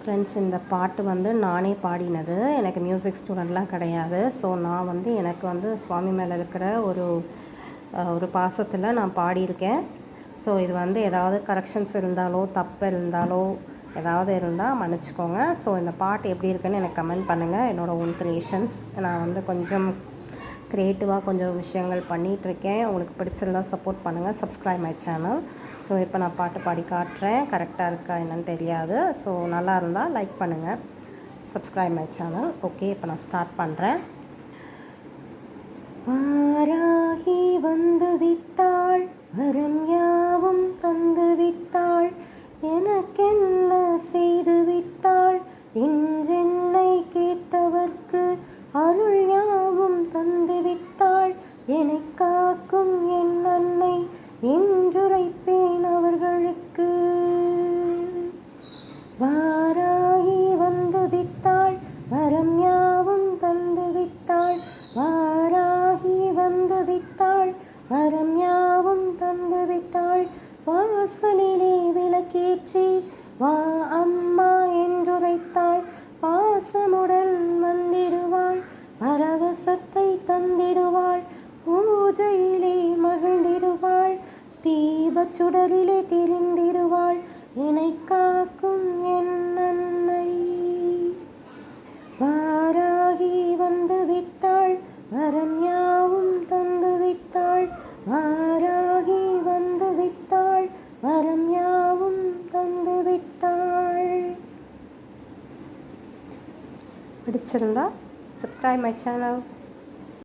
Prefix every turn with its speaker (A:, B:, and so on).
A: Friends, இந்த பாட்டு வந்து நானே பாடினது. எனக்கு மியூசிக் ஸ்டூடெண்ட்லாம் கிடையாது. ஸோ நான் வந்து எனக்கு வந்து சுவாமி மேலே இருக்கிற ஒரு பாசத்தில் நான் பாடியிருக்கேன். ஸோ இது வந்து ஏதாவது கரெக்ஷன்ஸ் இருந்தாலோ தப்பு இருந்தாலோ ஏதாவது இருந்தால் மன்னிச்சிக்கோங்க. ஸோ இந்த பாட்டு எப்படி இருக்குன்னு எனக்கு கமெண்ட் பண்ணுங்கள். என்னோடய ஓன் க்ரியேஷன்ஸ். நான் வந்து கொஞ்சம் க்ரியேட்டிவாக கொஞ்சம் விஷயங்கள் பண்ணிகிட்ருக்கேன். உங்களுக்கு பிடிச்சிருந்தா சப்போர்ட் பண்ணுங்கள். Subscribe my channel. ஸோ இப்போ நான் பாட்டு பாடி காட்டுறேன். கரெக்டாக இருக்கா என்னன்னு தெரியாது. ஸோ நல்லா இருந்தால் லைக் பண்ணுங்கள். Subscribe my channel. ஓகே, இப்போ நான் ஸ்டார்ட் பண்ணுறேன். வாராகி வந்து விட்டாள், வரம் யாவும் தந்து விட்டாள், எனக்கென்ன செய்து விட்டாள், இன்றென்னை கேட்டவர்க்கு அருள் யாவும் தந்து விட்டாள், என்னை காக்கும் என் அன்னை என்றுரைப்பேன் அவர்களுக்கு. வாராகி வந்து விட்டாள், வரம் யாவும் தந்து விட்டாள், வாராகி வந்து விட்டாள், வரம் யாவும் தந்து விட்டாள், வாசலிலே விளக்கேற்றி வா அம்மா என்றுரைத்தாள், பாசமுடன் வந்திடுவாள், பரவசத்தை தந்திடுவாள், பூஜையிலே மகிழ்ந்திடுவாள், தீபச் சுடரிலே தெரிந்திடுவாள், என்னை காக்கும் என் அன்னை. வாராகி வந்து விட்டாள், வரம் யாவும் தந்து விட்டாள், வாராகி வந்து விட்டாள், வரம் யாவும் தந்து விட்டாள். பிடிச்சிருந்தா சப்ஸ்கிரைப் மை சேனல்.